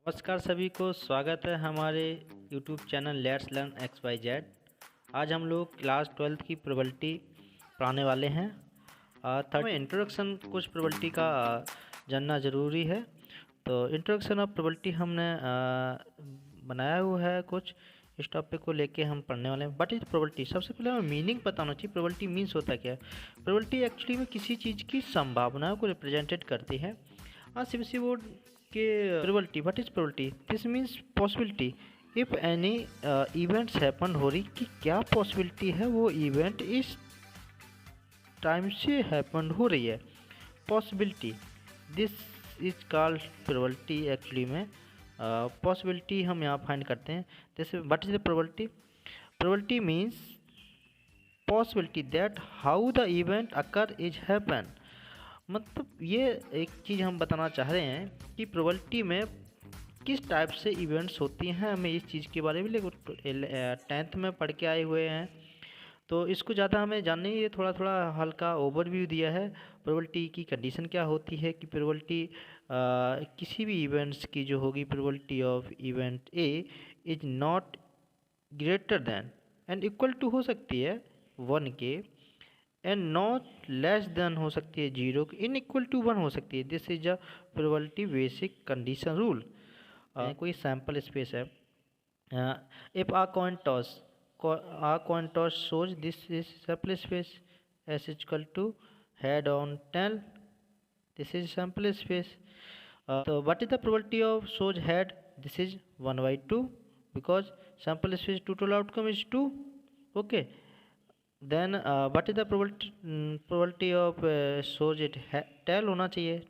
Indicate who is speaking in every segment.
Speaker 1: नमस्कार सभी को, स्वागत है हमारे YouTube channel let's learn X Y Z. आज हम लोग क्लास 12th की प्रोबेबिलिटी पढ़ाने वाले हैं। हमें इंट्रोडक्शन कुछ प्रोबेबिलिटी का जानना ज़रूरी है। तो इंट्रोडक्शन ऑफ प्रोबेबिलिटी हमने बनाया हुआ है कुछ। इस टॉपिक को लेके हम पढ़ने वाले हैं। What is probability? सबसे पहले हमें मीनिंग पता होना चाहिए। प्रोबेबिलिटी मीन्स होता क्या है? प्रोबेबिलिटी एक्चुअली में किसी चीज़ की संभावनाओं को रिप्रेजेंटेड करती है। सीबीएसई बोर्ड के probability, what is probability? This means possibility if any events happen. हो रही कि क्या पॉसिबिलिटी है वो इवेंट इस टाइम से हैपन हो रही है। Possibility, this is called probability. Actually में पॉसिबिलिटी हम यहाँ फाइंड करते हैं। जैसे what is the probability? Probability means possibility that how the event occur is happen. मतलब ये एक चीज़ हम बताना चाह रहे हैं कि प्रोबेबिलिटी में किस टाइप से इवेंट्स होती हैं। हमें इस चीज़ के बारे में 10th में पढ़ के आए हुए हैं, तो इसको ज़्यादा हमें जानने ये थोड़ा थोड़ा हल्का ओवरव्यू दिया है। प्रोबेबिलिटी की कंडीशन क्या होती है कि प्रोबेबिलिटी किसी भी इवेंट्स की जो होगी, probability of event A is not greater than and equal to हो सकती है 1 के, एंड नॉट लेस देन हो सकती है 0 की, इन इक्वल टू 1 हो सकती है। This is a probability basic condition rule. कोई सैम्पल स्पेस है। If a coin toss shows this is sample space s is equal to head on tail, this is sample space. So what is the probability of shows head? This is 1 by 2 because sample space total outcome is 2. Okay, then what is the probability of shows it tail होना चाहिए।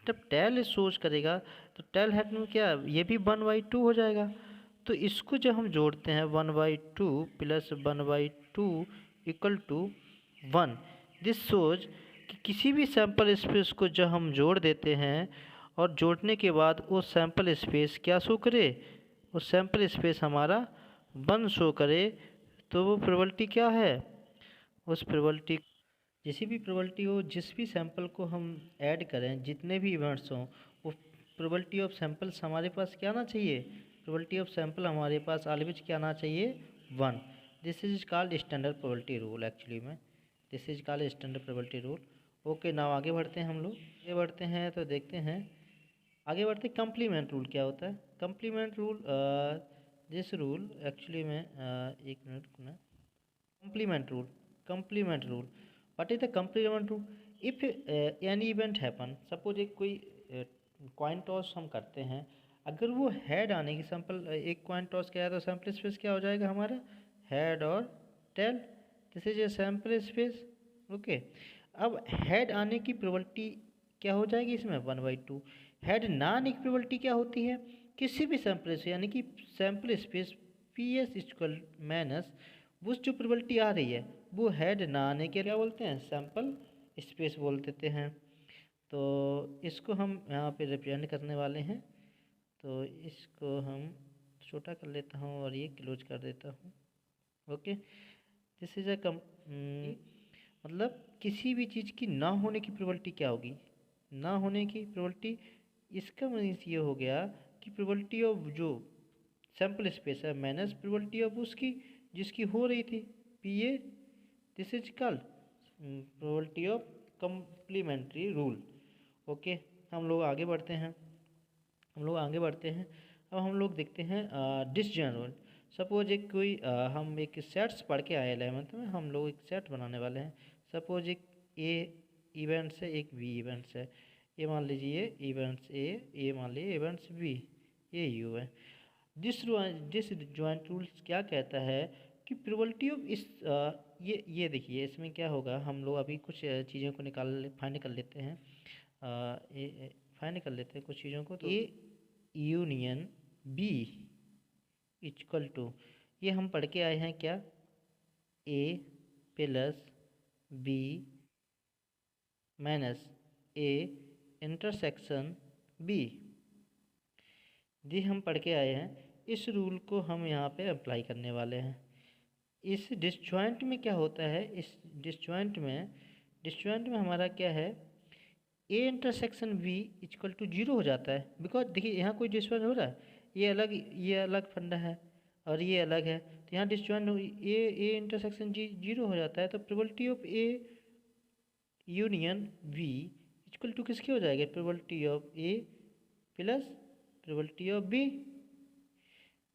Speaker 1: जब tail shows करेगा तो tail head में क्या, ये भी 1 by 2 हो जाएगा। तो इसको जब हम जोड़ते हैं 1 by 2 plus 1 by 2 equal to 1, this shows कि किसी भी सैम्पल स्पेस को जब हम जोड़ देते हैं और जोड़ने के बाद वो सैम्पल स्पेस क्या शो करे, वो सैम्पल स्पेस हमारा 1 शो करे, तो वो प्रोबेबिलिटी क्या है? उस प्रोबेबिलिटी, जिस भी प्रोबेबिलिटी हो, जिस भी सैंपल को हम ऐड करें, जितने भी इवेंट्स हों, वो प्रोबेबिलिटी ऑफ सैंपल्स हमारे पास क्या आना चाहिए? प्रोबेबिलिटी ऑफ सैंपल हमारे पास ऑलवेज क्या आना चाहिए? 1। This is called standard probability rule. Actually में this is called standard probability rule. Okay, now आगे बढ़ते हैं। हम लोग आगे बढ़ते हैं तो देखते हैं, आगे बढ़ते कंप्लीमेंट रूल क्या होता है। Complement rule, this rule actually में एक मिनट ना, complement rule what is the complement rule? If any event happen, suppose एक कोई कॉइन टॉस हम करते हैं, अगर वो हेड आने की सैंपल, एक कॉइन टॉस किया है तो सैंपल स्पेस क्या हो जाएगा हमारा? हेड और tail, this is a sample space. Okay, अब हेड आने की प्रोबेबिलिटी क्या हो जाएगी इसमें? 1 by 2। हेड ना आने की प्रोबेबिलिटी क्या होती है? किसी भी सैंपल स्पेस यानी कि sample space P S equal minus वो जो प्रोबेबिलिटी आ रही है वो हेड ना आने के क्या बोलते हैं? सैंपल स्पेस बोल देते हैं। तो इसको हम यहाँ पे रिप्रेजेंट करने वाले हैं। तो इसको हम छोटा कर लेता हूँ और ये क्लोज कर देता हूँ। ओके, दिस इज अ मतलब किसी भी चीज़ की ना होने की प्रोबेबिलिटी क्या होगी? ना होने की प्रोबेबिलिटी, इसका मीन्स ये हो गया कि प्रोबेबिलिटी ऑफ जो सैंपल स्पेस है माइनस प्रोबेबिलिटी ऑफ उसकी जिसकी हो रही थी, P A, this is called probability of complementary rule. Okay, हम लोग आगे बढ़ते हैं। अब हम लोग देखते हैं डिसजॉइंट रूल। सपोज एक कोई हम एक सेट्स पढ़ के आए 11th में, हम लोग एक सेट बनाने वाले हैं। सपोज एक ए इवेंट्स है, एक बी इवेंट्स है। ये मान लीजिए इवेंट्स ए, ये मान लीजिए इवेंट्स बी, ये यू है। डिसजॉइंट रूल्स क्या कहता है कि प्रोबेबिलिटी ऑफ इस ये देखिए इसमें क्या होगा। हम लोग अभी कुछ चीज़ों को फाइंड कर लेते हैं। फाइंड कर लेते हैं कुछ चीज़ों को। तो A union B equal to, ये हम पढ़ के आए हैं क्या? A plus B minus A intersection B, जी हम पढ़ के आए हैं। इस रूल को हम यहाँ पे अप्लाई करने वाले हैं। इस डिसजॉइंट में क्या होता है? इस डिसजॉइंट में हमारा क्या है? A intersection B equal to 0 हो जाता है। बिकॉज देखिए यहाँ कोई डिस्जॉइंट हो रहा है, ये अलग फंडा है और ये अलग है, तो यहाँ डिस्जॉइंट ए इंटरसेक्शन जी 0 हो जाता है। तो probability of A union B equal to किसकी हो जाएगी, probability of A plus probability of B.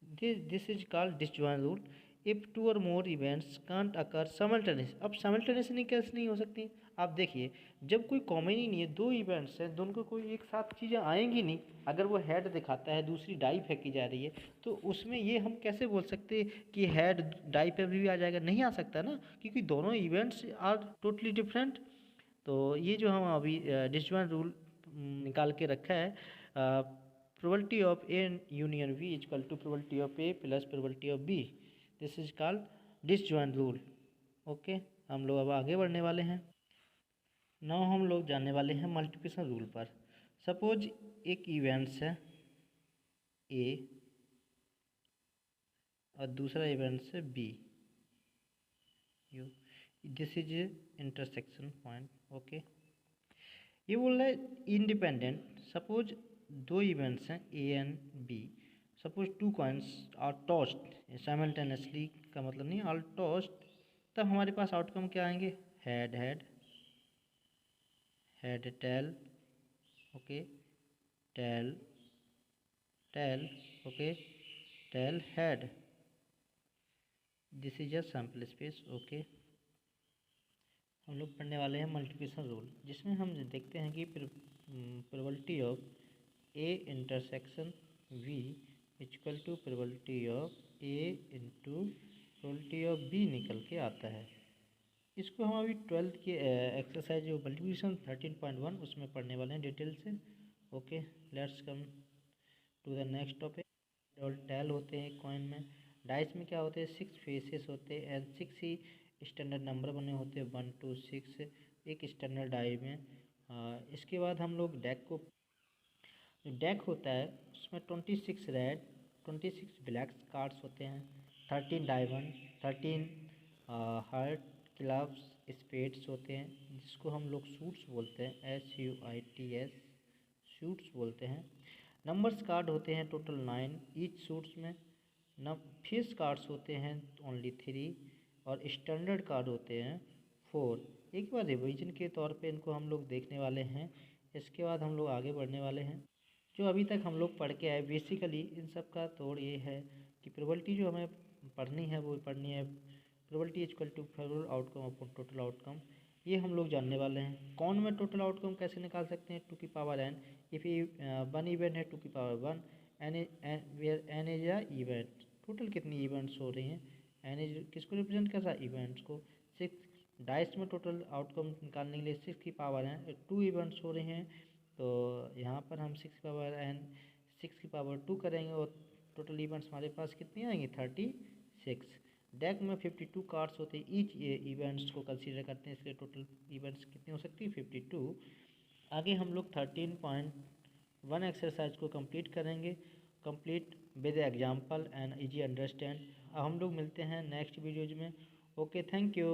Speaker 1: This is called disjoint rule. If two or more events can't occur simultaneous. अब साइमल्टेनियसली कैसे नहीं हो सकती, आप देखिए जब कोई कॉमन ही नहीं है, दो इवेंट्स हैं, दोनों को कोई एक साथ चीज़ें आएंगी नहीं। अगर वो हेड दिखाता है, दूसरी डाई फेंकी जा रही है, तो उसमें ये हम कैसे बोल सकते कि हेड डाई पे भी आ जाएगा, नहीं आ सकता ना, क्योंकि दोनों इवेंट्स आर टोटली डिफरेंट। तो ये जो हम अभी डिसजॉइंट रूल निकाल के रखा है, probability of A union B equal to probability of A plus probability of B, this is called disjoint rule. Okay, हम लोग अब आगे बढ़ने वाले हैं। नाउ हम लोग जानने वाले हैं मल्टीप्लिकेशन रूल पर। सपोज एक इवेंट्स है ए और दूसरा इवेंट्स है B, you this is intersection point. Okay, ये बोल रहा है इंडिपेंडेंट। सपोज दो इवेंट्स हैं A and B, suppose two coins are tossed simultaneously, का मतलब नहीं आर टॉस्ड, तब हमारे पास आउटकम क्या आएंगे, head head, head tail, okay, tail tail, okay, tail head. This is a sample space. Okay, हम लोग पढ़ने वाले हैं मल्टीप्लिकेशन रूल, जिसमें हम देखते हैं कि probability of A intersection B equal to probability of A into probability of B निकल के आता है। इसको हम अभी 12th के एक्सरसाइज जो मल्टीप्लिकेशन 13.1 उसमें पढ़ने वाले हैं डिटेल से। Okay, let's come to the next topic. और टेल होते हैं कॉइन में, डाइस में क्या होते हैं, 6 फेसेस होते हैं एंड 6 ही स्टैंडर्ड नंबर बने होते हैं, 1 2 6 एक स्टैंडर्ड डाई में। इसके बाद हम लोग डेक को, जो डेक होता है उसमें 26 रेड 26 ब्लैक कार्ड्स होते हैं, 13 डायमंड, 13 हार्ट, क्लब्स, स्पेड्स होते हैं, जिसको हम लोग सूट्स बोलते हैं, SUITS सूट्स बोलते हैं। नंबर्स कार्ड होते हैं टोटल 9 ईच सूट्स में। फेस कार्ड्स होते हैं ओनली 3 और स्टैंडर्ड कार्ड होते हैं 4। एक बार रिवीजन के तौर पे इनको हम लोग देखने वाले हैं। इसके बाद हम लोग आगे बढ़ने वाले हैं। जो अभी तक हम लोग पढ़ के आए, बेसिकली इन सब का तोड़ ये है कि प्रोबेबिलिटी जो हमें पढ़नी है वो पढ़नी है probability equal to favourable outcome upon total outcome, ये हम लोग जानने वाले हैं। कौन में टोटल आउटकम कैसे निकाल सकते हैं, 2 की power n, if one event है 2 की power 1, where n is a event. Total कितनी इवेंट्स हो रही हैं, n इज किसको रिप्रेजेंट कर रहा है, इवेंट्स को। 6 डाइस में टोटल आउटकम निकालने के लिए 6 की पावर n 2 इवेंट्स हो रहे हैं, तो यहाँ पर हम 6 की पावर n 6 की पावर 2 करेंगे और टोटल इवेंट्स हमारे पास कितनी आएंगी, 36। डेक में 52 कार्ड्स होते हैं, ईच इवेंट्स को कंसीडर करते हैं, इसलिए टोटल इवेंट्स कितनी हो सकती है, 52। आगे हम लोग 13.1 एक्सरसाइज को कंप्लीट करेंगे, complete with example and easy understand. अब हम लोग मिलते हैं नेक्स्ट वीडियोज में। Okay, thank you.